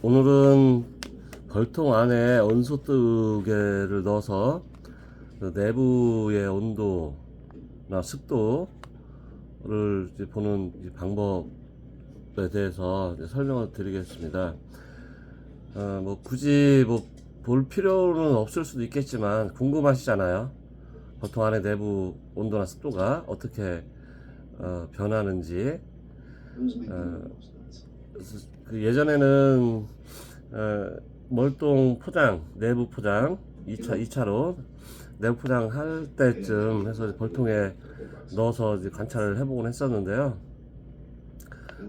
오늘은 벌통 안에 온수뜨개를 넣어서 그 내부의 온도나 습도를 이제 보는 이제 방법에 대해서 이제 설명을 드리겠습니다. 뭐 굳이 뭐 볼 필요는 없을 수도 있겠지만 궁금하시잖아요. 벌통 안에 내부 온도나 습도가 어떻게 변하는지. 그 예전에는 멀동 포장, 내부 포장 2차로 내부 포장 할 때쯤 해서 벌통에 넣어서 이제 관찰을 해보곤 했었는데요.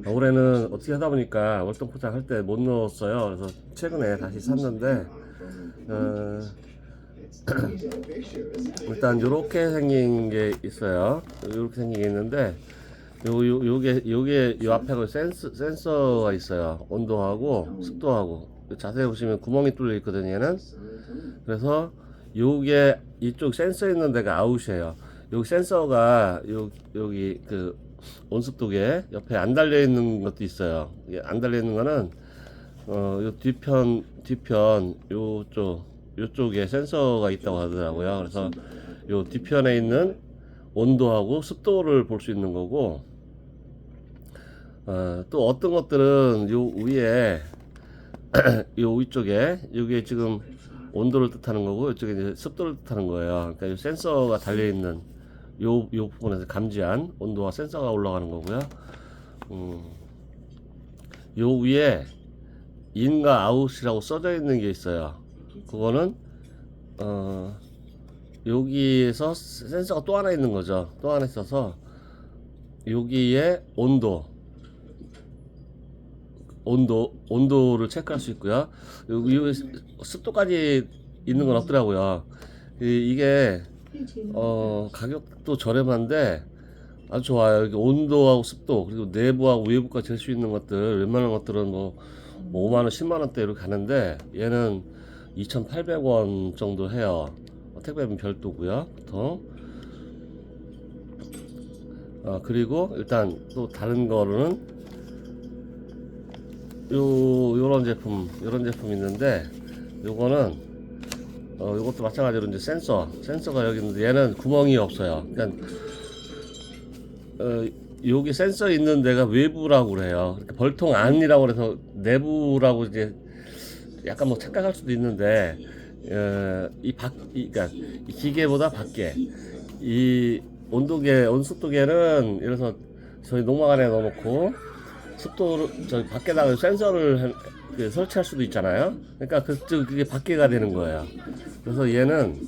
올해는 어떻게 하다 보니까 월동 포장 할 때 못 넣었어요. 그래서 최근에 다시 샀는데 일단 요렇게 생긴 게 있어요. 요렇게 생긴 게 있는데 요게 요 앞에 그 센서가 있어요. 온도하고 습도하고. 자세히 보시면 구멍이 뚫려 있거든요, 얘는. 그래서 요게 이쪽 센서 있는 데가 아웃이에요. 여기 센서가 여기 그 온습도계 옆에 안 달려 있는 것도 있어요. 이게 안 달려 있는 거는 요 뒤편 요쪽에 센서가 있다고 하더라고요. 그래서 요 뒤편에 있는 온도하고 습도를 볼 수 있는 거고, 또 어떤 것들은 요 위에 요 위쪽에 여기에 지금 온도를 뜻하는 거고, 이쪽에 이제 습도를 뜻하는 거예요. 그러니까 요 센서가 달려 있는 요 부분에서 감지한 온도와 센서가 올라가는 거고요. 요 위에 인과 아웃이라고 써져 있는 게 있어요. 그거는 여기에서 센서가 또 하나 있는 거죠. 또 하나 있어서 여기에 온도를 체크할 수 있고요. 여기 습도까지 있는 건 없더라고요. 이게 가격도 저렴한데 아주 좋아요. 여기 온도하고 습도, 그리고 내부하고 외부까지 잴 수 있는 것들, 웬만한 것들은 뭐 5만원 10만원대 이렇게 가는데 얘는 2,800원 정도 해요. 택배는 별도고요, 보통. 그리고 일단 또 다른 거는 요런 제품 있는데, 요거는 요것도 마찬가지로 이제 센서가 여기 있는데 얘는 구멍이 없어요. 그러니까 여기 센서 있는 데가 외부라고 그래요. 그러니까 벌통 안이라고 그래서 내부라고 이제 약간 뭐 착각할 수도 있는데, 그러니까 이 기계보다 밖에 이 온습도계는 예를 들어서 저희 농막 안에 넣어놓고 습도를 저기 밖에다가 센서를 설치할 수도 있잖아요. 그러니까 그게 밖에가 되는 거예요. 그래서 얘는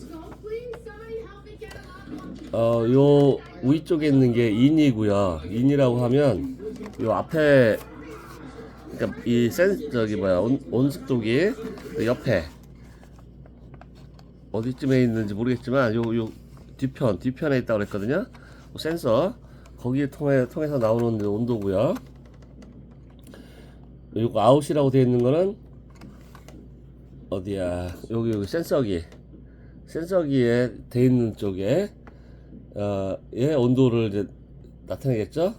요 위쪽에 있는 게 인이고요. 인이라고 하면 요 앞에, 그러니까 이 온습도기 그 옆에 어디쯤에 있는지 모르겠지만 요 뒤편에 있다고 그랬거든요. 센서 거기에 통해서 나오는 온도고요. 요거 아웃이라고 되어 있는 거는 어디야? 여기 센서기에 되어 있는 쪽에 얘 온도를 이제 나타내겠죠?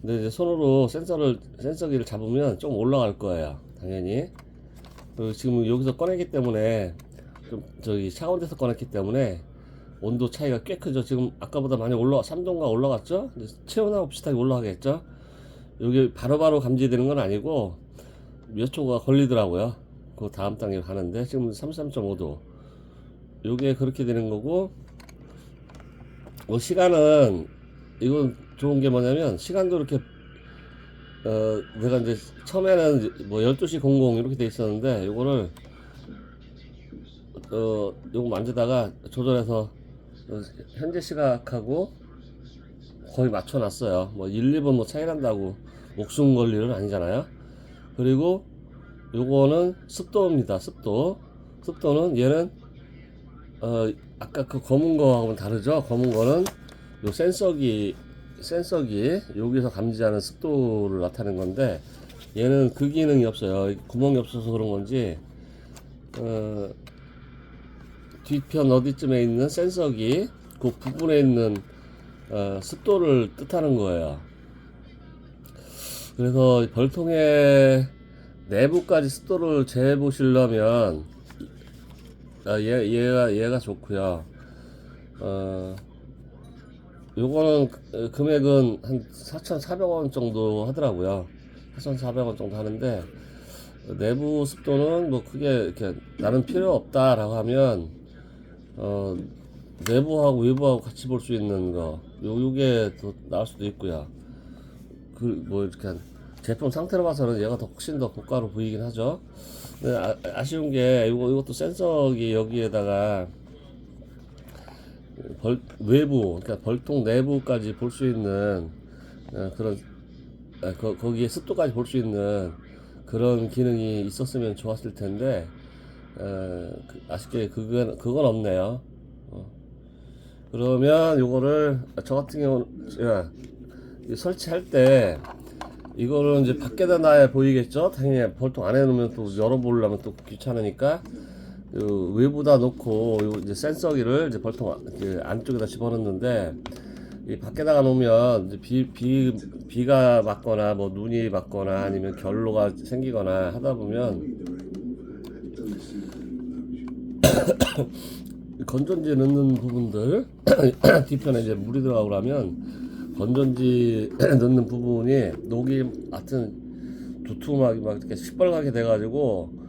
근데 이제 손으로 센서기를 잡으면 좀 올라갈 거예요, 당연히. 그리고 지금 여기서 꺼냈기 때문에 좀 저기 차가운데서 꺼냈기 때문에 온도 차이가 꽤 크죠. 지금 아까보다 많이 3도인가 올라갔죠? 체온하고 비슷하게 올라가겠죠? 여기 바로바로 감지되는 건 아니고 몇 초가 걸리더라고요. 그 다음 단계 가는데 지금 33.5도. 요게 그렇게 되는 거고, 시간은, 이건 좋은 게 뭐냐면 시간도 이렇게 내가 이제 처음에는 뭐 12시 00 이렇게 돼 있었는데, 요거를 요거 만지다가 조절해서 현재 시각하고 거의 맞춰 놨어요. 뭐 1, 2분 뭐 차이 난다고 목숨 걸 일은 아니잖아요. 그리고 요거는 습도입니다. 습도는 얘는 아까 그 검은 거하고는 다르죠. 검은 거는 요 센서기 여기서 감지하는 습도를 나타내는 건데, 얘는 그 기능이 없어요. 구멍이 없어서 그런 건지 뒤편 어디쯤에 있는 센서기 그 부분에 있는 습도를 뜻하는 거예요. 그래서 벌통에 내부까지 습도를 재해 보시려면 얘가 좋고요. 요거는 금액은 한 4,400원 정도 하더라고요. 4,400원 정도 하는데, 내부 습도는 뭐 크게 이렇게 나는 필요 없다라고 하면 내부하고 외부하고 같이 볼 수 있는 거 요게 더 나을 수도 있고요. 그 뭐 이렇게 제품 상태로 봐서는 얘가 더 훨씬 더 고가로 보이긴 하죠. 근데 아쉬운 게 이것도 센서기 여기에다가 외부, 그러니까 벌통 내부까지 볼 수 있는 그런 거기에 습도까지 볼 수 있는 그런 기능이 있었으면 좋았을 텐데 아쉽게 그건 없네요. 그러면 요거를 저 같은 경우 설치할 때 이거를 이제 밖에다 놔야 보이겠죠. 당연히 벌통 안에 놓으면 또 열어보려면 또 귀찮으니까 외부다 놓고 이제 센서기를 이제 벌통 안쪽에다 집어넣는데, 이 밖에다가 놓으면 이제 비가 맞거나 뭐 눈이 맞거나 아니면 결로가 생기거나 하다 보면 건전지 넣는 부분들 뒤편에 이제 물이 들어가고 그러면 건전지 넣는 부분이 녹이 하여튼 두툼하게 막 이렇게 시뻘겋게 돼가지고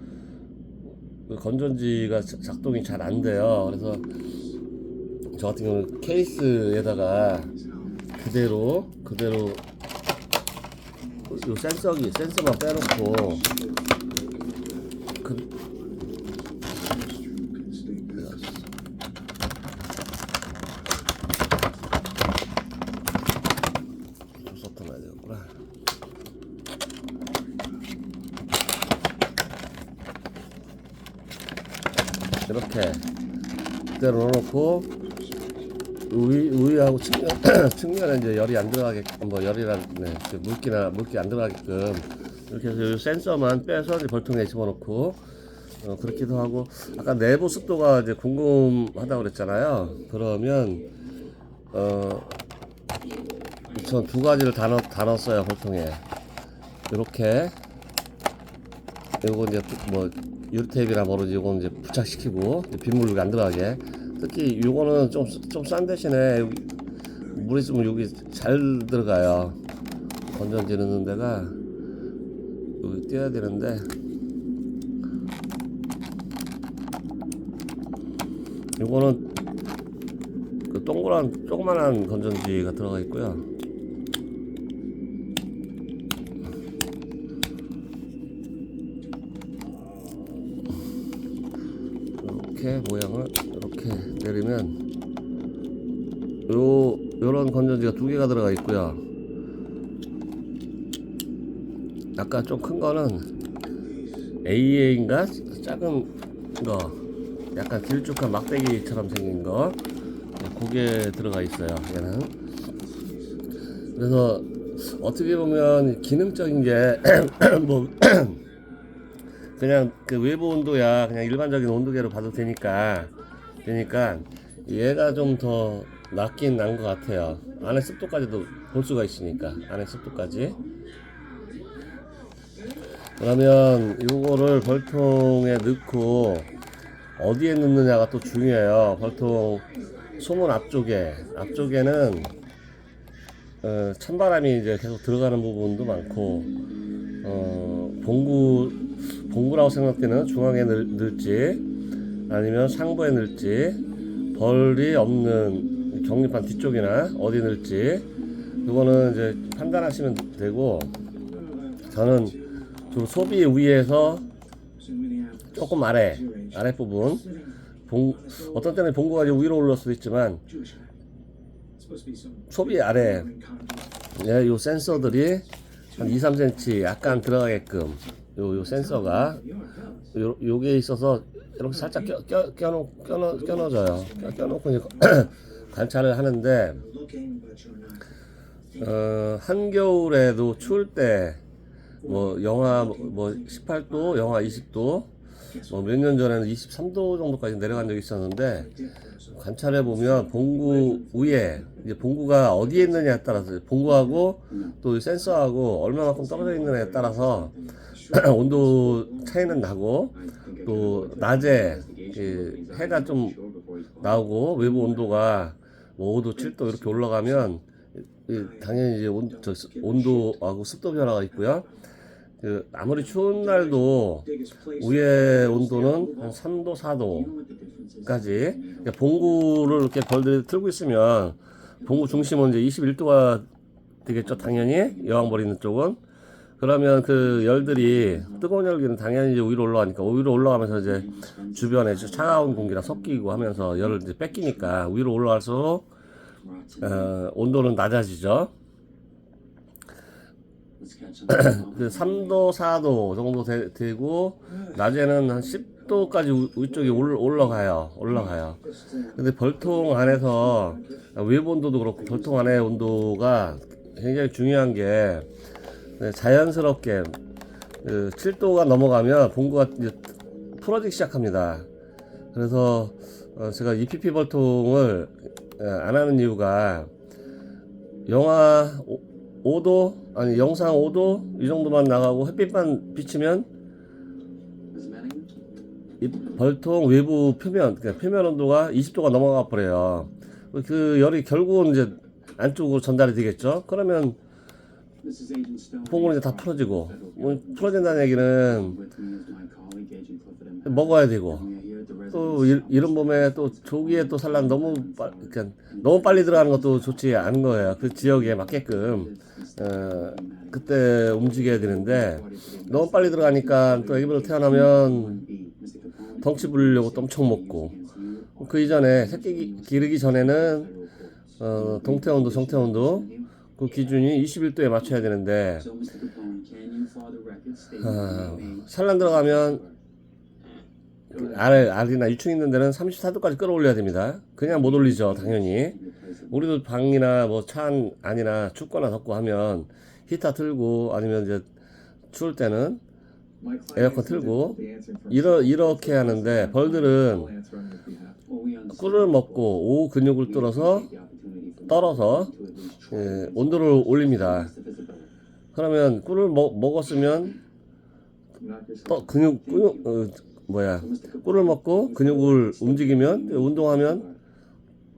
건전지가 작동이 잘 안 돼요. 그래서 저 같은 경우는 케이스에다가 그대로 요 센서만 빼놓고 쏟아놔야 되겠구나. 이렇게 그대로 넣어놓고 위하고 측면에 이제 열이 안 들어가게끔, 뭐 열이랑 물기 안 들어가게끔 이렇게 해서 센서만 빼서 이제 벌통에 집어넣고 그렇기도 하고. 아까 내부 습도가 이제 궁금하다고 그랬잖아요. 그러면 전 두 가지를 다 넣었어요. 벌통에 이렇게 요거 이제 뭐 유리테이프나 뭐로지 요거 이제 부착시키고 빗물이 안 들어가게. 특히 요거는 좀 싼 대신에 여기 물 있으면 여기 잘 들어가요. 건전지 넣는 데가 여기 띄어야 되는데, 요거는 그 동그란 조그만한 건전지가 들어가 있고요. 이렇게 모양을 이렇게 내리면 요런 건전지가 두 개가 들어가 있고요. 아까 좀 큰 거는 AA인가 작은 거, 약간 길쭉한 막대기처럼 생긴 거, 그게 들어가 있어요. 얘는 그래서 어떻게 보면 기능적인 게 뭐 그냥 그 외부 온도야 그냥 일반적인 온도계로 봐도 되니까 얘가 좀 더 낫긴 난 것 같아요. 안에 습도까지도 볼 수가 있으니까, 안에 습도까지. 그러면 이거를 벌통에 넣고 어디에 넣느냐가 또 중요해요. 벌통 소문 앞쪽에는 찬바람이 이제 계속 들어가는 부분도 많고, 봉구라고 생각되는 중앙에 넣을지 아니면 상부에 넣을지, 벌이 없는 경리판 뒤쪽이나 어디 넣을지 이거는 이제 판단하시면 되고, 저는 좀 소비 위에서 조금 아랫부분 어떤 때는 봉구가 위로 올릴 수도 있지만 소비 아래 요 센서들이 한 2, 3cm 약간 들어가게끔 요 센서가 요게 있어서 이렇게 살짝 껴넣어줘요. 껴놓고 이제 관찰을 하는데, 한겨울에도 추울 때 뭐 영하 뭐 18도, 영하 20도, 뭐 몇 년 전에는 23도 정도까지 내려간 적이 있었는데, 관찰해 보면 봉구 위에 이제 봉구가 어디에 있느냐에 따라서, 봉구하고 또 센서하고 얼마만큼 떨어져 있느냐에 따라서 온도 차이는 나고, 또 낮에 해가 좀 나오고 외부 온도가 뭐 5도, 7도 이렇게 올라가면 당연히 이제 온도하고 습도 변화가 있고요. 아무리 추운 날도 위에 온도는 한 3도, 4도까지. 그러니까 봉구를 이렇게 벌들이 틀고 있으면 봉구 중심은 이제 21도가 되겠죠, 당연히 여왕벌 있는 쪽은. 그러면 그 열들이 뜨거운 열기는 당연히 이제 위로 올라가니까 위로 올라가면서 이제 주변에 차가운 공기랑 섞이고 하면서 열을 이제 뺏기니까 위로 올라갈수록 온도는 낮아지죠. 그 3도, 4도 정도 되고 낮에는 한 10도까지 위쪽에 올라가요. 근데 벌통 안에서 외부 온도도 그렇고 벌통 안의 온도가 굉장히 중요한 게 자연스럽게 7도가 넘어가면 봉구가 이제 풀어지기 시작합니다. 그래서 제가 EPP 벌통을 안 하는 이유가 영하 5도 아니 영상 5도 이 정도만 나가고 햇빛만 비치면 이 벌통 외부 표면, 그러니까 표면 온도가 20도가 넘어가 버려요. 그 열이 결국은 이제 안쪽으로 전달이 되겠죠. 그러면 봉구는 이제 다 풀어지고, 뭐 풀어진다는 얘기는 먹어야 되고, 또 이런 봄에 또 조기에 또 산란 그러니까 너무 빨리 들어가는 것도 좋지 않은 거예요. 그 지역에 맞게끔 그때 움직여야 되는데 너무 빨리 들어가니까 또 애기들 태어나면 덩치 부리려고 또 엄청 먹고, 그 이전에 새끼 기르기 전에는 동태온도 정태온도 그 기준이 21도에 맞춰야 되는데 산란 들어가면 알이나 유충 있는 데는 34도까지 끌어올려야 됩니다. 그냥 못 올리죠, 당연히. 우리도 방이나 뭐 차 안이나 춥거나 덥고 하면 히터 틀고 아니면 이제 추울 때는 에어컨 틀고 이렇게 하는데 벌들은 꿀을 먹고 오후 근육을 떨어서 온도를 올립니다. 그러면 꿀을 먹었으면 또 꿀을 먹고 근육을 움직이면 운동하면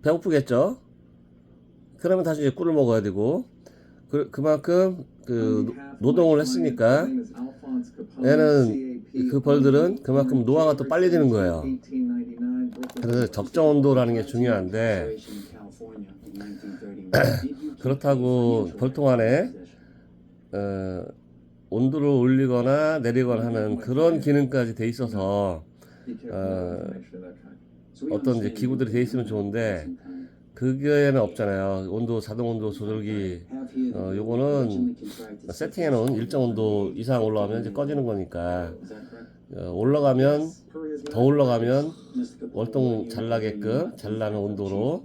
배고프겠죠. 그러면 다시 이제 꿀을 먹어야 되고 그만큼 노동을 했으니까 얘는 그 벌들은 그만큼 노화가 또 빨리 되는 거예요. 그래서 적정 온도라는 게 중요한데 그렇다고 벌통 안에 온도를 올리거나 내리거나 하는 그런 기능까지 돼 있어서 어떤 이제 기구들이 돼 있으면 좋은데 그게는 없잖아요. 자동 온도 조절기 요거는 세팅해 놓은 일정 온도 이상 올라가면 이제 꺼지는 거니까 더 올라가면 월동 잘 나는 온도로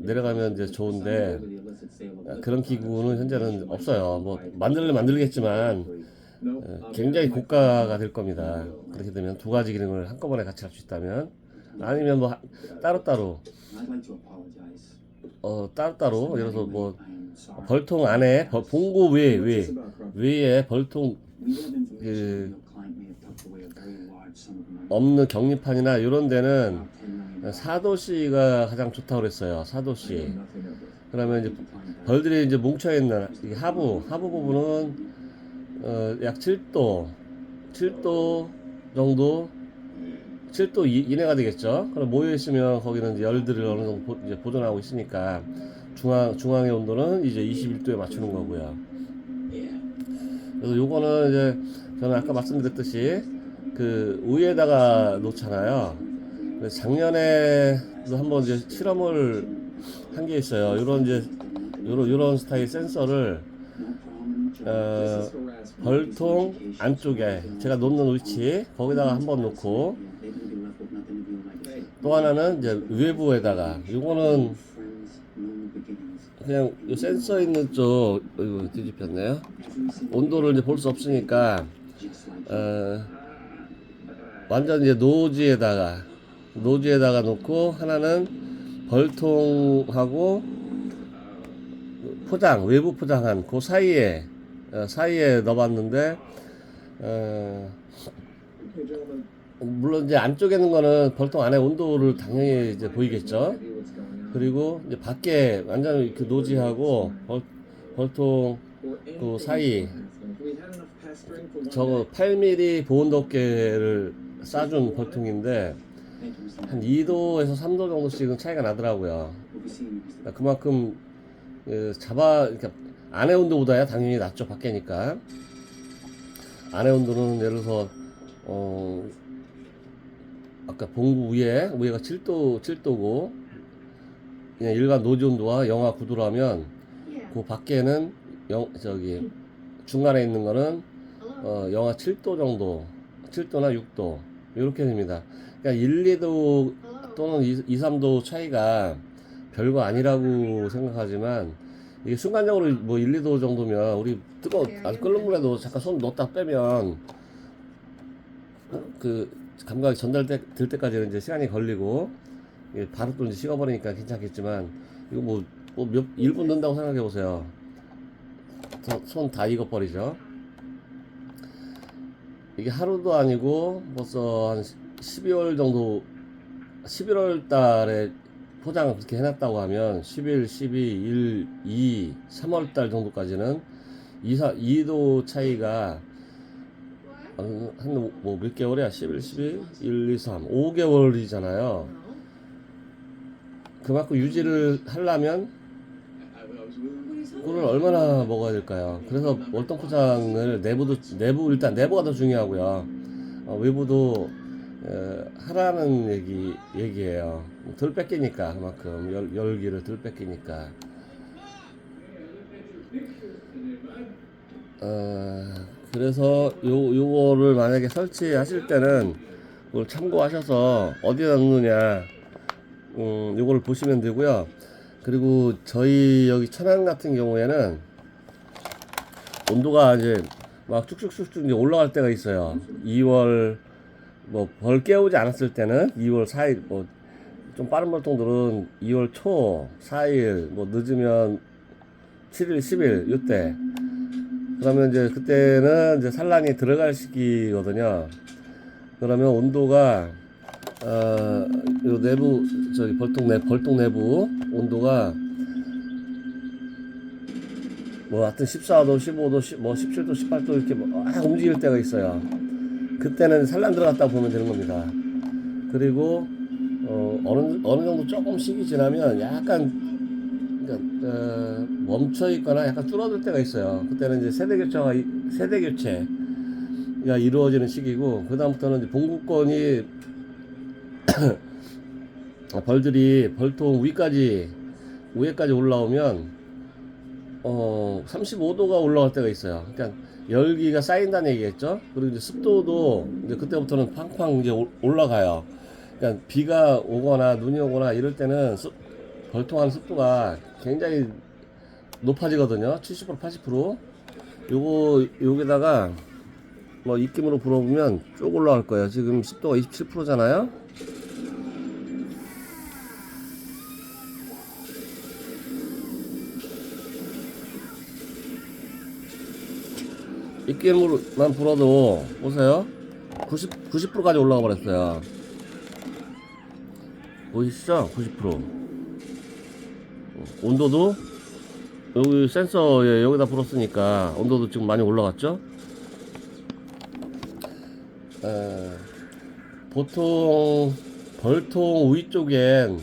내려가면 이제 좋은데 그런 기구는 현재는 없어요. 뭐 만들겠지만 굉장히 고가가 될 겁니다. 그렇게 되면 두 가지 기능을 한꺼번에 같이 할 수 있다면, 아니면 뭐 따로따로 예를 들어서 뭐 벌통 안에 봉고 외에 벌통 없는 격리판이나 이런 데는 4도씨가 가장 좋다고 그랬어요. 4도씨. 그러면 이제 벌들이 이제 뭉쳐 있는 하부 부분은 약 7도 정도, 7도 이내가 되겠죠. 그럼 모여 있으면 거기는 이제 열들을 어느 정도 이제 보존하고 있으니까 중앙의 온도는 이제 21도에 맞추는 거고요. 그래서 요거는 이제 저는 아까 말씀드렸듯이 그 위에다가 놓잖아요. 작년에도 한번 이제 실험을 한 게 있어요. 요런 스타일 센서를 벌통 안쪽에 제가 놓는 위치 거기다가 한번 놓고, 또 하나는 이제 외부에다가, 요거는 그냥 요 센서 있는 쪽, 이거 뒤집혔네요. 온도를 이제 볼 수 없으니까 완전 이제 노지에다가 놓고, 하나는 벌통하고 외부 포장한 그 사이에 넣어봤는데 물론 이제 안쪽에 있는 거는 벌통 안에 온도를 당연히 이제 보이겠죠. 그리고 이제 밖에 완전 그 노지하고 벌통 그 사이 저거 8mm 보온덮개를 쏴준 벌통인데 한 2도에서 3도 정도씩은 차이가 나더라고요. 그러니까 그만큼 그러니까 안의 온도보다야 당연히 낮죠. 밖에니까. 안의 온도는 예를 들어서 아까 봉구 위에가 7도고 그냥 일반 노지 온도와 영하 9도라면 그 밖에는 중간에 있는 거는 영하 7도 정도, 7도나 6도 이렇게 됩니다. 그러니까 1, 2도 또는 2, 3도 차이가 별거 아니라고 생각하지만 이게 순간적으로 뭐 1, 2도 정도면 우리 아주 끓는 물에도 잠깐 손 넣었다 빼면 그 감각이 전달될 때까지는 이제 시간이 걸리고 바로 또 이제 식어버리니까 괜찮겠지만 이거 뭐 1분 넣는다고 생각해 보세요. 손 다 익어버리죠. 이게 하루도 아니고 벌써 한 12월 정도 11월 달에 포장을 그렇게 해놨다고 하면 11, 12, 1, 2, 3월 달 정도까지는 2도 차이가 한 뭐 몇 개월이야? 11, 12, 1, 2, 3, 5개월이잖아요. 그만큼 유지를 하려면 꿀을 얼마나 먹어야 될까요? 그래서 월동 포장을 일단 내부가 더 중요하고요. 외부도 하라는 얘기예요. 덜 뺏기니까 그만큼 열기를 덜 뺏기니까. 그래서 요거를 만약에 설치하실 때는 그걸 참고하셔서 어디다 넣느냐 요거를 보시면 되고요. 그리고 저희 여기 천안 같은 경우에는 온도가 이제 막 쭉쭉쭉쭉 이제 올라갈 때가 있어요. 2월 뭐 벌 깨우지 않았을 때는 2월 4일 뭐 좀 빠른 벌통들은 2월 초 4일 뭐 늦으면 7일 10일 요때 그러면 이제 그때는 이제 산란이 들어갈 시기거든요. 그러면 온도가 요 내부 저기 벌통 내부 온도가 뭐 하여튼 14도, 15도, 뭐 17도, 18도 이렇게 막 움직일 때가 있어요. 그때는 산란 들어갔다고 보면 되는 겁니다. 그리고 어느 정도 조금 시기 지나면 약간 그러니까 멈춰 있거나 약간 줄어들 때가 있어요. 그때는 이제 세대 교체가 이루어지는 시기고 그다음부터는 이제 봉구권이 벌들이 벌통 위에까지 올라오면 35도가 올라갈 때가 있어요. 그러니까 열기가 쌓인다는 얘기겠죠. 그리고 이제 습도도 이제 그때부터는 팡팡 이제 올라가요. 그러니까 비가 오거나 눈이 오거나 이럴 때는 벌통 안 습도가 굉장히 높아지거든요. 70% 80%. 여기다가 뭐 입김으로 불어보면 쭉 올라갈 거예요. 지금 습도가 27%잖아요. 입김으로만 불어도 보세요. 90%까지 올라가 버렸어요. 보이시죠? 90%. 온도도 여기 센서에 여기다 불었으니까 온도도 지금 많이 올라갔죠? 보통 벌통 위쪽엔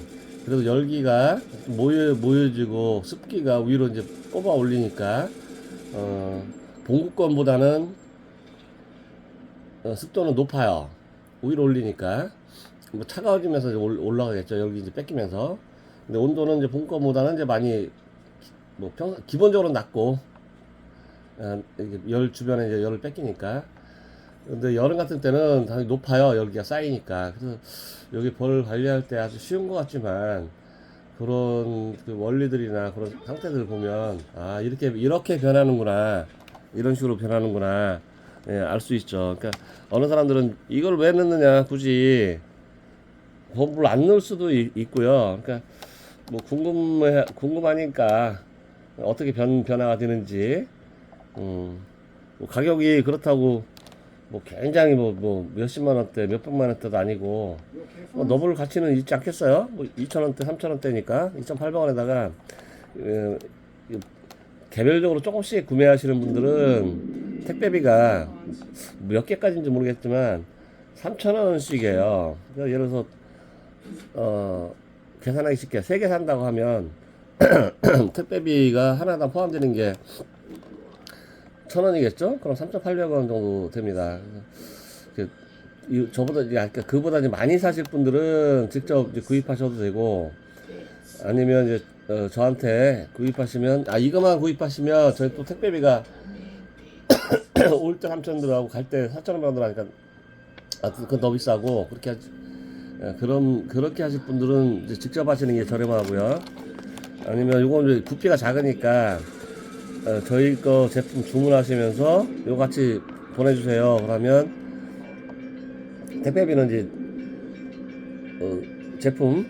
그래도 열기가 모여지고 습기가 위로 이제 뽑아 올리니까 봉구권보다는 습도는 높아요. 위로 올리니까 뭐 차가워지면서 올라가겠죠. 열기 이제 뺏기면서. 근데 온도는 이제 봉구권보다는 이제 많이 뭐 기본적으로 낮고 열 주변에 이제 열을 뺏기니까. 근데 여름 같은 때는 당연히 높아요. 열기가 쌓이니까. 그래서 여기 벌 관리할 때 아주 쉬운 것 같지만 그런 그 원리들이나 그런 상태들을 보면 이렇게 변하는구나. 이런 식으로 변하는구나. 예, 알 수 있죠. 그러니까 어느 사람들은 이걸 왜 넣느냐 굳이 법을 안 넣을 수도 있고요. 그러니까 뭐 궁금하니까 어떻게 변화가 되는지 뭐 가격이 그렇다고 뭐 굉장히 뭐 몇십만 원대, 몇백만 원대도 아니고 뭐 너블 가치는 있지 않겠어요? 뭐 2,000원대, 3,000원대니까 2,800원에다가 개별적으로 조금씩 구매하시는 분들은 택배비가 몇 개까지인지 모르겠지만 3,000원씩이에요. 그러니까 예를 들어서 계산하기 쉽게 3개 산다고 하면 택배비가 하나당 포함되는 게 1,000원이겠죠? 그럼 3,800원 정도 됩니다. 저보다, 그러니까 그보다 이제 많이 사실 분들은 직접 이제 구입하셔도 되고, 아니면 이제, 저한테 구입하시면, 이거만 구입하시면, 저희 또 택배비가 올 때 3,000원 들어가고 갈 때 4,500원 들어가니까, 그건 더 비싸고, 그렇게 하지, 그렇게 하실 분들은 이제 직접 하시는 게 저렴하고요. 아니면 요건 이제 부피가 작으니까, 저희 거 제품 주문하시면서 요 같이 보내주세요. 그러면 택배비는 이제 제품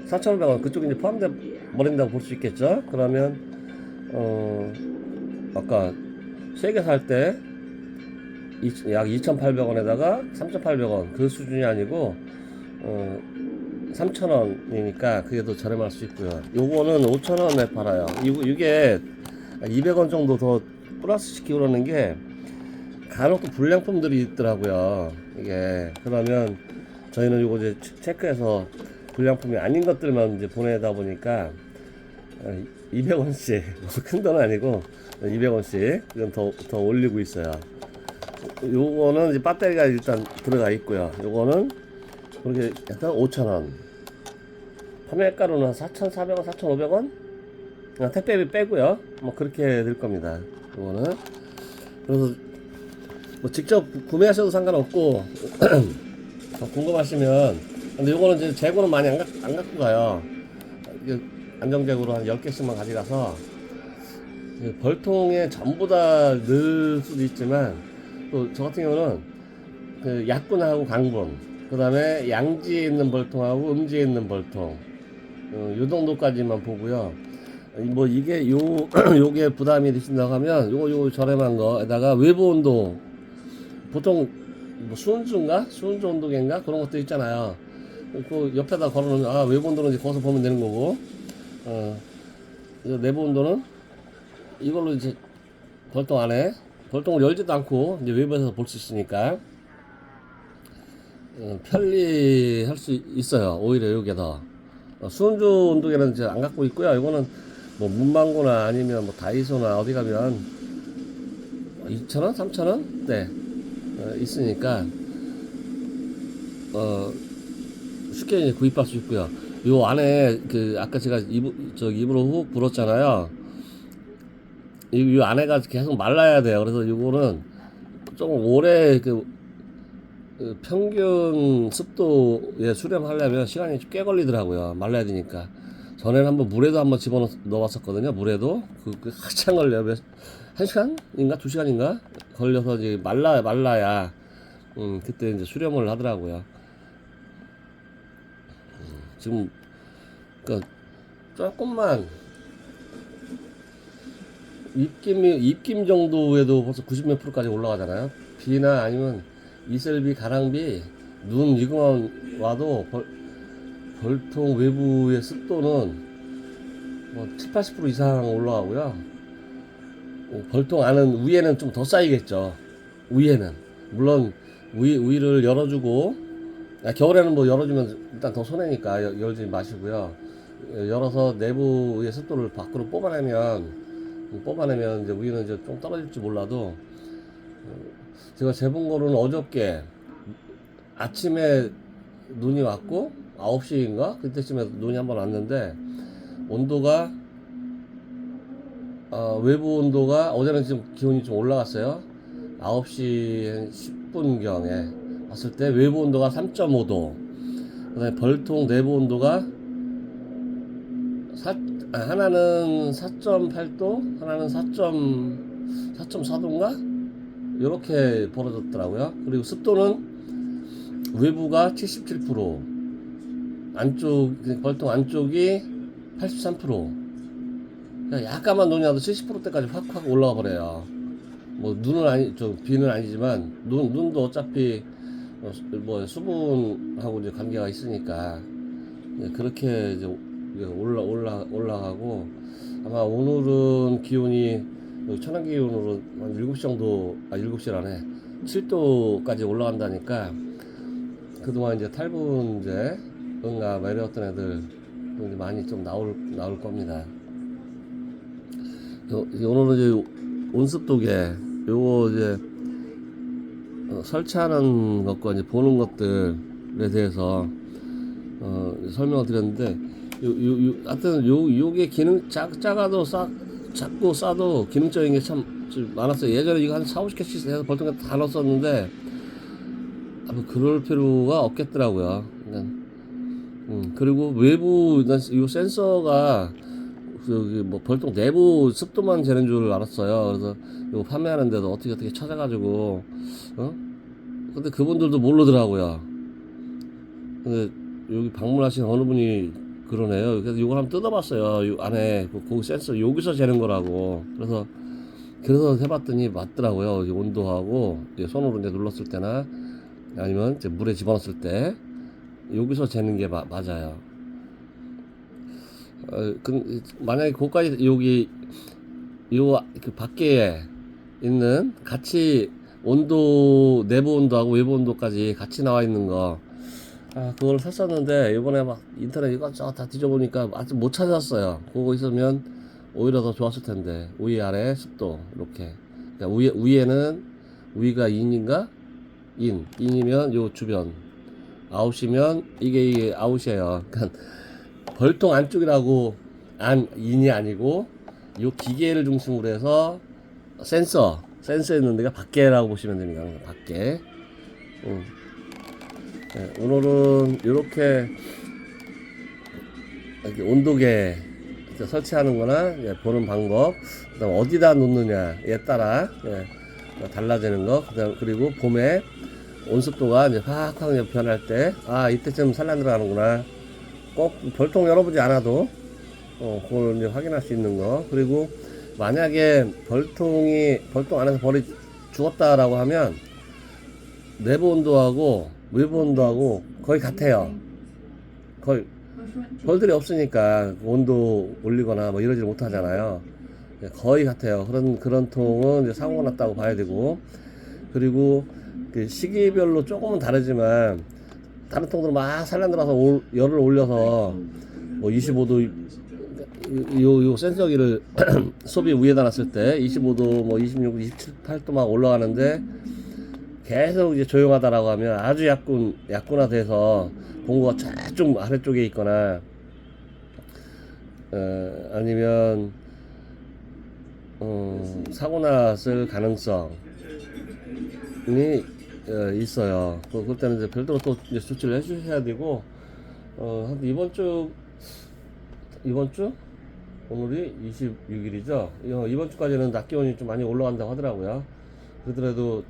4,500원 그쪽에 이제 포함돼 버린다고 볼 수 있겠죠. 그러면 아까 3개 살 때 약 2,800원에다가 3,800원 그 수준이 아니고 3,000원이니까 그게 더 저렴할 수 있고요. 요거는 5,000원에 팔아요. 이게 200원 정도 더 플러스 시키고 그러는 게 간혹 또 불량품들이 있더라고요. 이게 그러면 저희는 요거 이제 체크해서 불량품이 아닌 것들만 이제 보내다 보니까 200원씩 큰 돈은 아니고 200원씩 이건 더 올리고 있어요. 요거는 이제 배터리가 일단 들어가 있고요. 요거는 그렇게 약간 5,000원. 판매가로는 4,400원, 4,500원? 택배비 빼고요. 뭐 그렇게 될 겁니다. 요거는 그래서 뭐 직접 구매하셔도 상관없고 더 궁금하시면 근데 요거는 이제 재고는 많이 안 갖고 가요. 안정재고로 한 10개씩만 가져가서 벌통에 전부 다 넣을 수도 있지만 또 저 같은 경우는 그 약분하고 강분 그 다음에 양지에 있는 벌통하고 음지에 있는 벌통 요 정도까지만 보고요. 뭐 이게 요게 부담이 되신다고 하면 요거 저렴한 거에다가 외부 온도 보통 뭐 수은주 온도계인가 그런 것도 있잖아요. 그 옆에다 걸어놓으면 외부 온도는 이제 거기서 보면 되는 거고 내부 온도는 이걸로 이제 벌통 안에 벌통을 열지도 않고 이제 외부에서 볼 수 있으니까 편리할 수 있어요. 오히려 요게 더 수은주 온도계는 이제 안 갖고 있고요. 이거는 뭐 문방구나 아니면 뭐 다이소나 어디 가면 2,000원, 3,000원 네 있으니까 쉽게 이제 구입할 수 있고요. 요 안에 그 아까 제가 입으로 훅 불었잖아요. 이 안에가 계속 말라야 돼요. 그래서 요거는 조금 오래 그 평균 습도에 수렴하려면 시간이 꽤 걸리더라고요. 말라야 되니까. 전에는 한번 물에도 한번 집어넣었었거든요. 물에도 그 한참 걸려요. 1시간인가 2시간인가 걸려서 이제 말라야 그때 이제 수렴을 하더라고요. 지금 그러니까 조금만 입김 정도에도 벌써 90 몇 프로까지 올라가잖아요. 비나 아니면 이슬비, 가랑비, 눈 이거만 와도 벌통 외부의 습도는 뭐 7, 80% 이상 올라가고요. 벌통 안은 위에는 좀 더 쌓이겠죠. 위에는 물론 위를 열어주고 겨울에는 뭐 열어주면 일단 더 손해니까 열지 마시고요. 열어서 내부의 습도를 밖으로 뽑아내면 이제 위는 이제 좀 떨어질지 몰라도 제가 재본 거는 어저께 아침에 눈이 왔고 9시인가 그때쯤에 눈이 한번 왔는데 온도가 외부 온도가 어제는 지금 기온이 좀 올라갔어요. 9시 10분경에 왔을 때 외부 온도가 3.5도 그 다음에 벌통 내부 온도가 하나는 4.8도 하나는 4.4도인가 이렇게 벌어졌더라고요. 그리고 습도는 외부가 77% 벌통 안쪽이 83% 약간만 눈이 와도 70%대까지 확 올라가 버려요. 뭐 눈은 좀 비는 아니지만 눈도 어차피 뭐 수분하고 이제 관계가 있으니까 그렇게 이제 올라가고 아마 오늘은 기온이 천안 기온으로 한 7시 정도 7시라네 7도까지 올라간다니까 그동안 이제 탈분제 응가 매려웠던 애들 이제 많이 좀 나올 겁니다. 오늘은 이제 온습도계 요거 이제 설치하는 것과 이제 보는 것들에 대해서 설명을 드렸는데 하여튼 요게 기능 작아도 작고 싸도 기능적인 게 참 많았어요. 예전에 이거 한 4-50개씩 해서 벌통에 다 넣었었는데 뭐 그럴 필요가 없겠더라고요. 그리고 외부 이 센서가 저기 뭐 벌통 내부 습도만 재는 줄 알았어요. 그래서 이거 판매하는데도 어떻게 찾아가지고 근데 그분들도 모르더라고요. 근데 여기 방문하신 어느 분이 그러네요. 그래서 이걸 한번 뜯어봤어요. 이 안에 그 센서 여기서 재는 거라고. 그래서 해봤더니 맞더라고요. 온도하고 손으로 이제 눌렀을 때나 아니면 이제 물에 집어넣었을 때 여기서 재는 게 맞아요. 만약에 그까지 여기 그 밖에 있는 같이 온도 내부 온도하고 외부 온도까지 같이 나와 있는 거 그걸 샀었는데 이번에 막 인터넷 이것저것 다 뒤져보니까 아직 못 찾았어요. 그거 있으면 오히려 더 좋았을 텐데 위 아래 습도 이렇게 그러니까 위에는 위가 인인가 인이면 요 주변 아웃이면 이게 아웃이에요. 그러니까 벌통 안쪽이라고 인이 아니고 요 기계를 중심으로 해서 센서 있는 데가 밖에라고 보시면 됩니다. 밖에. 네, 오늘은 이렇게 온도계 설치하는 거나 보는 방법, 그다음 어디다 놓느냐에 따라 달라지는 거, 그리고 봄에 온습도가 이제 확 변할 때, 이때쯤 산란 들어가는구나. 꼭 벌통 열어보지 않아도, 그걸 이제 확인할 수 있는 거. 그리고 만약에 벌통 안에서 벌이 죽었다라고 하면, 내부 온도하고 외부 온도하고 거의 같아요. 거의 벌들이 없으니까 온도 올리거나 뭐 이러지 못하잖아요. 거의 같아요. 그런 통은 이제 사고가 났다고 봐야 되고, 그리고 그 시기별로 조금은 다르지만 다른 통들은 막 산란 들어서 열을 올려서 뭐 25도 요 센서기를 소비 위에다 놨을 때 25도 뭐 26, 27, 8도 막 올라가는데 계속 이제 조용하다라고 하면 아주 약분화돼서 공구가 저쪽 아래쪽에 있거나 아니면 사고 났을 가능성이 있어요. 그때는 이제 별도로 또 이제 조치를 해주셔야 되고 이번 주 오늘이 26일이죠. 이번 주까지는 낮 기온이 좀 많이 올라간다고 하더라고요. 그러더라도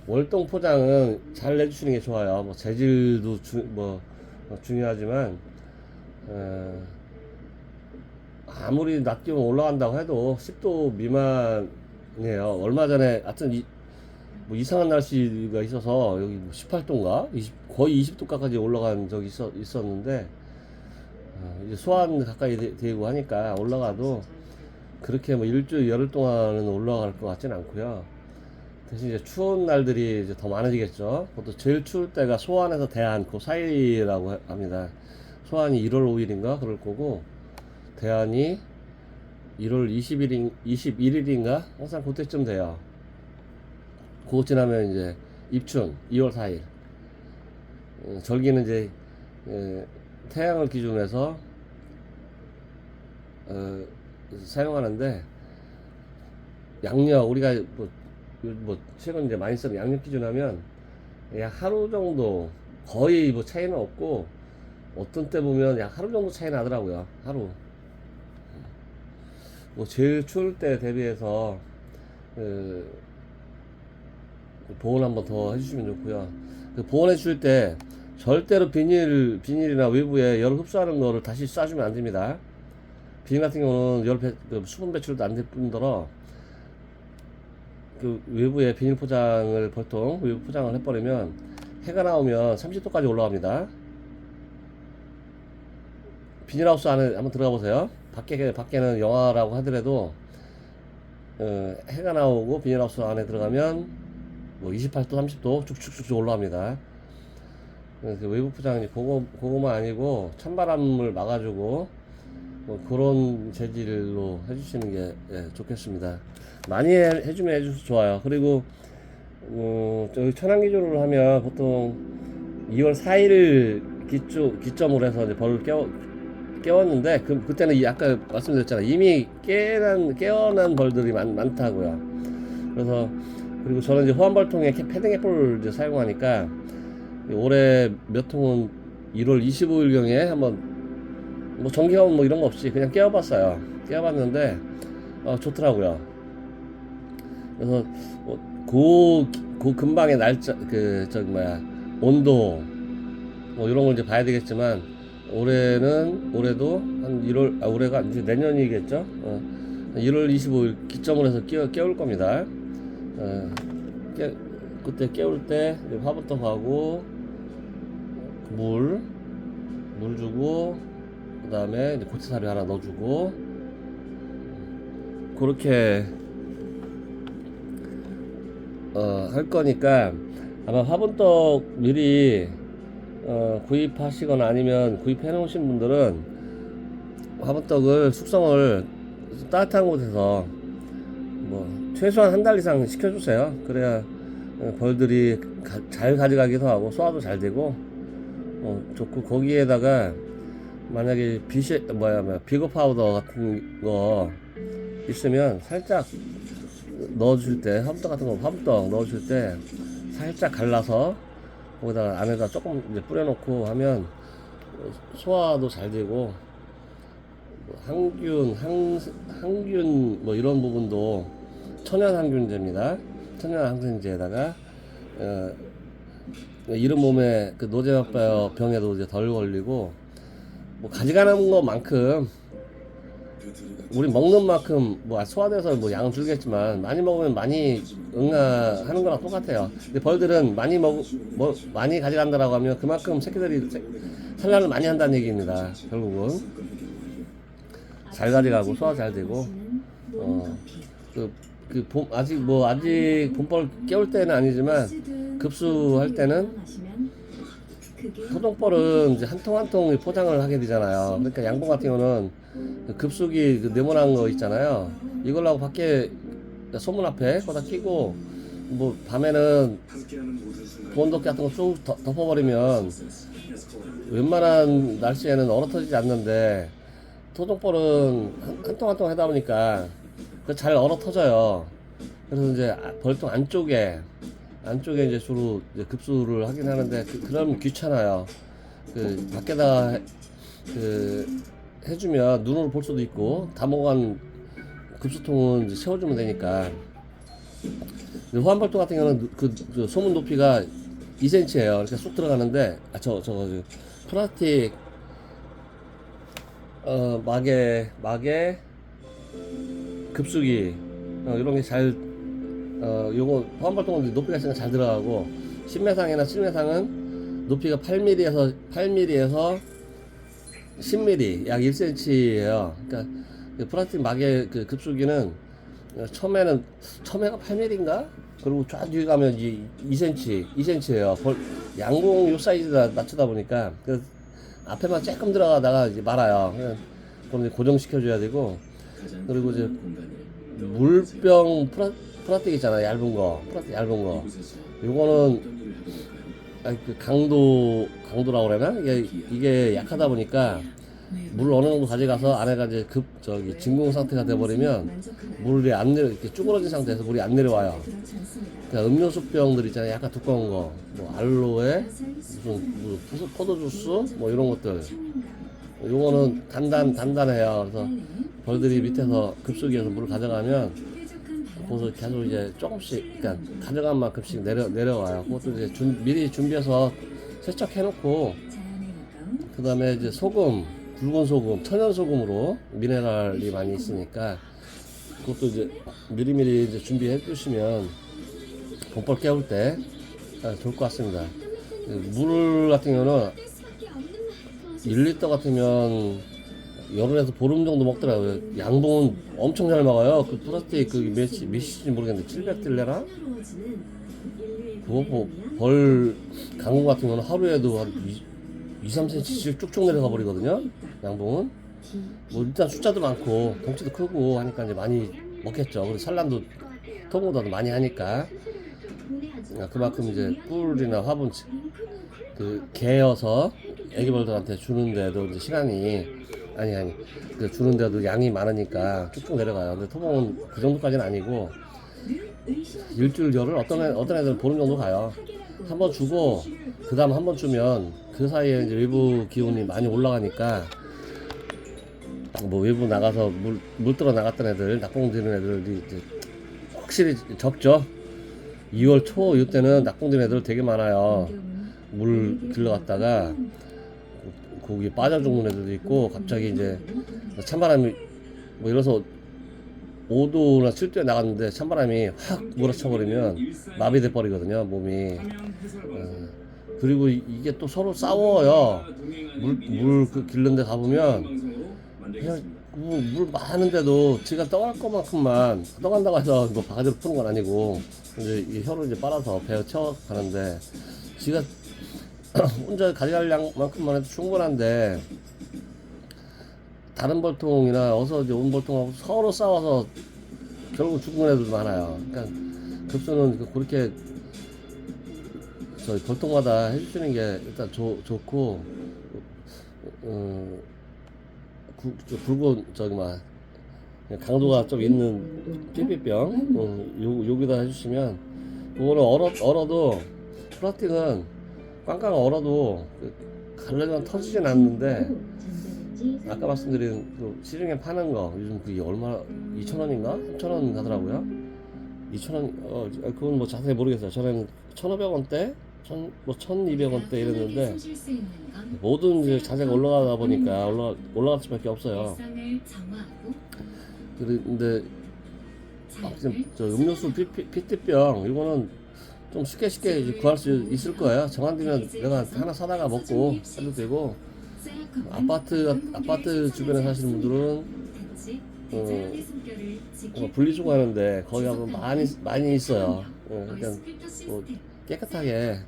월동 포장은 잘 내주시는 게 좋아요. 뭐 재질도 중요하지만 아무리 낮 기온 올라간다고 해도 10도 미만이에요. 얼마 전에 하여튼 뭐 이상한 날씨가 있어서 여기 18도인가 거의 20도까지 올라간 적이 있었는데 이제 소환 가까이 되고 하니까 올라가도 그렇게 뭐 일주일 열흘 동안은 올라갈 것 같진 않고요. 대신 이제 추운 날들이 이제 더 많아지겠죠. 그것도 제일 추울 때가 소환에서 대안 그 사이라고 합니다. 소환이 1월 5일인가 그럴 거고 대안이 1월 21일인가 항상 그때쯤 돼요. 그거 지나면 이제 입춘 2월 4일 절기는 이제 태양을 기준으로 해서 사용하는데 양력 우리가 뭐 최근 이제 많이 쓰는 양력 기준하면 약 하루 정도 거의 뭐 차이는 없고 어떤 때 보면 약 하루 정도 차이 나더라고요. 하루 뭐 제일 추울 때 대비해서 보온 한번 더 해주시면 좋고요. 보온해 주실 때 절대로 비닐이나 외부에 열을 흡수하는 거를 다시 쏴주면 안 됩니다. 비닐 같은 경우는 수분 배출도 안 될 뿐더러 그 외부에 비닐 포장을 보통 외부 포장을 해버리면 해가 나오면 30도까지 올라갑니다. 비닐하우스 안에 한번 들어가 보세요. 밖에는 영하라고 하더라도 해가 나오고 비닐하우스 안에 들어가면 뭐 28도, 30도 쭉쭉쭉 올라갑니다. 그 외부 포장이 그거만 아니고 찬바람을 막아주고 뭐 그런 재질로 해주시는 게 좋겠습니다. 많이 해주면 해줘서 좋아요. 그리고 저희 천안기조를 하면 보통 2월 4일 기점으로 해서 이제 벌을 깨웠는데 그때는 아까 말씀드렸잖아요. 이미 깨어난 벌들이 많다고요. 그래서 그리고 저는 이제 호환벌통에 패딩 햇볼 이제 사용하니까 올해 몇 통은 1월 25일경에 한번 뭐 정기화원 뭐 이런 거 없이 그냥 깨워봤어요. 깨워봤는데 좋더라고요. 그래서 그 근방의 날짜 온도 뭐 이런 걸 이제 봐야 되겠지만 올해도 한 1월 올해가 이제 내년이겠죠. 1월 25일 기점으로 해서 깨울 겁니다. 그때 깨울 때 화부터 가고 물 주고 그 다음에 고체사료 하나 넣어주고 그렇게 할 거니까 아마 화분떡 미리 구입하시거나 아니면 구입해 놓으신 분들은 화분떡을 숙성을 따뜻한 곳에서 뭐 최소한 한 달 이상 시켜주세요. 그래야 벌들이 잘 가져가기도 하고 소화도 잘 되고 좋고 거기에다가 만약에 비거 파우더 같은 거 있으면 살짝 넣어줄 때 화분떡 같은 거 화분떡 넣어줄 때 살짝 갈라서 거기다가 안에다 조금 이제 뿌려놓고 하면 소화도 잘 되고 항균 뭐 이런 부분도 천연 항균제입니다. 천연 항생제에다가 이런 몸에 그 노재마뼈 병에도 이제 덜 걸리고 뭐 가져가는 것만큼 우리 먹는 만큼 뭐 소화돼서 뭐 양은 줄겠지만 많이 먹으면 많이 응하하는 거랑 똑같아요. 근데 벌들은 많이 가져간다라고 하면 그만큼 새끼들이 산란을 많이 한다는 얘기입니다. 결국은 잘 가져가고 소화 잘 되고 아직 봄벌 깨울 때는 아니지만 급수할 때는 토종벌은 이제 한 통 한 통 포장을 하게 되잖아요. 그러니까 양봉 같은 경우는 급수기 네모난 거 있잖아요. 이걸로 하고 밖에 소문 앞에 거기다 끼고 뭐 밤에는 보온덮개 같은 거 쭉 덮어버리면 웬만한 날씨에는 얼어터지지 않는데 토종벌은 한 통 한 통 하다 보니까 잘 얼어터져요. 그래서 이제 벌통 안쪽에 이제 주로 이제 급수를 하긴 하는데 그러면 귀찮아요. 밖에다 해주면 눈으로 볼 수도 있고 다 먹어간 급수통은 이제 채워주면 되니까. 호환벌통 같은 경우는 그 소문 높이가 2cm예요. 이렇게 쏙 들어가는데 플라스틱 막에 급수기 이런 게 요거 호환벌통은 높이가 잘 들어가고 10m상이나 7m상은 높이가 8mm에서 10mm 약 1cm예요. 그러니까 플라스틱 막의 그 급수기는 처음에가 8mm인가? 그리고 쫙 뒤에 가면 이제 2cm예요. 양봉 요 사이즈다 낮추다 보니까 앞에만 조금 들어가다가 이제 말아요. 그럼 이제 고정시켜줘야 되고 그리고 이제 물병 플라스틱 있잖아요. 얇은 거. 요거는 강도라고 그러나? 이게 약하다 보니까 물 어느 정도 가져가서 안에가 이제 진공 상태가 돼버리면 물이 이렇게 쭈그러진 상태에서 물이 안 내려와요. 그러니까 음료수병들 있잖아요. 약간 두꺼운 거. 뭐 알로에, 무슨 포도주스, 뭐 이런 것들. 요거는 단단해요. 그래서 벌들이 밑에서 급수기에서 물을 가져가면 거기서 계속 이제 조금씩, 그러니까 가져간 만큼씩 내려와요. 그것도 이제 미리 준비해서 세척해놓고, 그 다음에 이제 소금, 굵은 소금, 천연 소금으로 미네랄이 많이 있으니까 그것도 이제 미리미리 이제 준비해 두시면 봄벌 깨울 때 좋을 것 같습니다. 물 같은 경우는 1리터 같으면 여름에서 보름 정도 먹더라고요. 양봉은 엄청 잘 먹어요. 그 플라스틱 그 몇이지 모르겠는데 700딜레나? 그거 벌 강우 같은 경우는 하루에도 한 2-3cm씩 쭉쭉 내려가 버리거든요. 양봉은 뭐 일단 숫자도 많고 덩치도 크고 하니까 이제 많이 먹겠죠. 그리고 산란도 통보다도 많이 하니까 그만큼 이제 꿀이나 화분 그 개여서 애기벌들한테 주는데도 이제 시간이 아니 그 주는데도 양이 많으니까 쭉쭉 내려가요. 근데 토봉은 그 정도까지는 아니고 일주일 열흘 어떤 애들은 보름 정도 가요. 한번 주고 그 다음 한 번 주면 그 사이에 이제 외부 기온이 많이 올라가니까 뭐 외부 나가서 물 들어 나갔던 애들 낙봉 드는 애들이 이제 확실히 적죠. 2월 초 이때는 낙봉 드는 애들 되게 많아요. 물 들러갔다가 거기 빠져 죽는 애들도 있고 갑자기 이제 찬바람이 뭐 이래서 5도나 7도에 나갔는데 찬바람이 확 몰아쳐버리면 마비돼 버리거든요 몸이. 그리고 이게 또 서로 싸워요. 물 그 길른 데 가보면 그냥 물 많은데도 지가 떠갈 것만큼만 떠간다고 해서 뭐 바가지로 푸는 건 아니고 이제 이 혀를 이제 빨아서 배에 채워 가는데 지가 혼자 가져갈 양만큼만 해도 충분한데 다른 벌통이나 어서 이제 온 벌통하고 서로 싸워서 결국 죽는 애들도 많아요. 그러니까 급수는 그렇게 저희 벌통마다 해주시는 게 일단 좋고 붉은 저기 막 강도가 좀 있는 삐삐병 여기다 해주시면 그거는 얼어도 플라스틱은 꽝꽝 얼어도 갈래가 터지진 않는데 아까 말씀드린 그 시중에 파는 거 요즘 그게 얼마 2,000원인가 3,000원 하더라고요. 2,000원 그건 뭐 자세히 모르겠어요. 저는 1,500원대 1,200원대 이랬는데 모든 이제 자재가 올라가다 보니까 올라갈 수밖에 없어요. 근데 저 음료수 PT병 이거는 좀 쉽게 구할 수 있을 거예요. 정한되면 내가 하나 사다가 먹고 해도 되고 아파트 주변에 사시는 분들은 분리수거 하는데 거기 가면 많이 있어요. 그냥 뭐 깨끗하게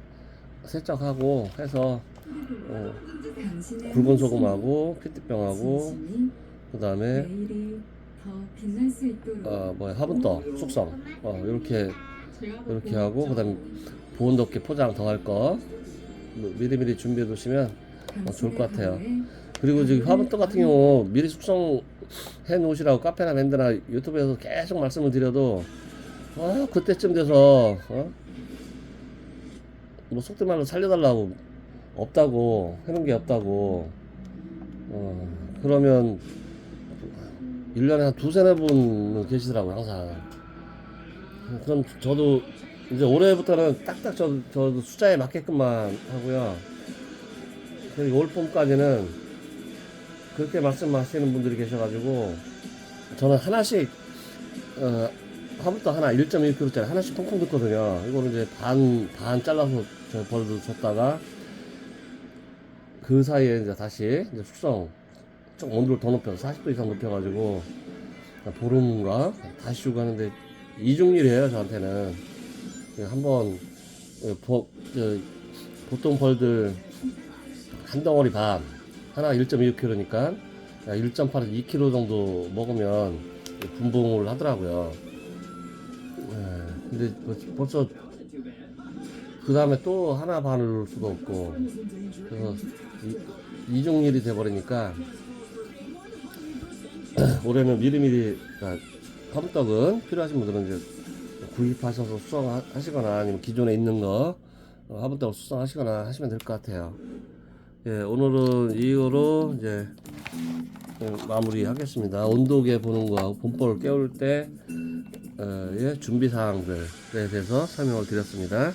세척하고 해서 굵은 소금하고 피트병하고 그 다음에 화분떡 숙성 이렇게 하고 그 다음에 보온덮개 포장 더 할 거 미리미리 준비해 두시면 좋을 것 같아요. 그리고 지금 화분떡 같은 경우 미리 숙성해 놓으시라고 카페나 밴드나 유튜브에서 계속 말씀을 드려도 그때쯤 돼서 뭐 속된 말로 살려달라고 없다고 해놓은 게 없다고 그러면 1년에 한 2-3분 계시더라고요 항상. 그럼 저도 이제 올해부터는 딱딱 저도 숫자에 맞게끔만 하고요. 그리고 올 봄까지는 그렇게 말씀하시는 분들이 계셔가지고 저는 하나씩 화분떡 하나 1.1kg짜리 하나씩 통통 듣거든요. 이거는 이제 반 잘라서 저 벌도 줬다가 그 사이에 이제 다시 이제 숙성 좀 온도를 더 높여서 40도 이상 높여가지고 보름인가 다시 주고 하는데 이중일이에요 저한테는. 한번 보통 벌들 한 덩어리 반 하나 1.2kg니까 1.8에서 2kg 정도 먹으면 분봉을 하더라고요. 근데 벌써 그 다음에 또 하나 반을 넣을 수도 없고 그래서 이중일이 돼버리니까 올해는 미리미리 화분떡은 필요하신 분들은 이제 구입하셔서 수성하시거나 아니면 기존에 있는 거 화분떡을 수성하시거나 하시면 될 것 같아요. 예, 오늘은 이거로 이제 마무리 하겠습니다. 온도계 보는 거 봄벌 깨울 때 준비 사항들에 대해서 설명을 드렸습니다.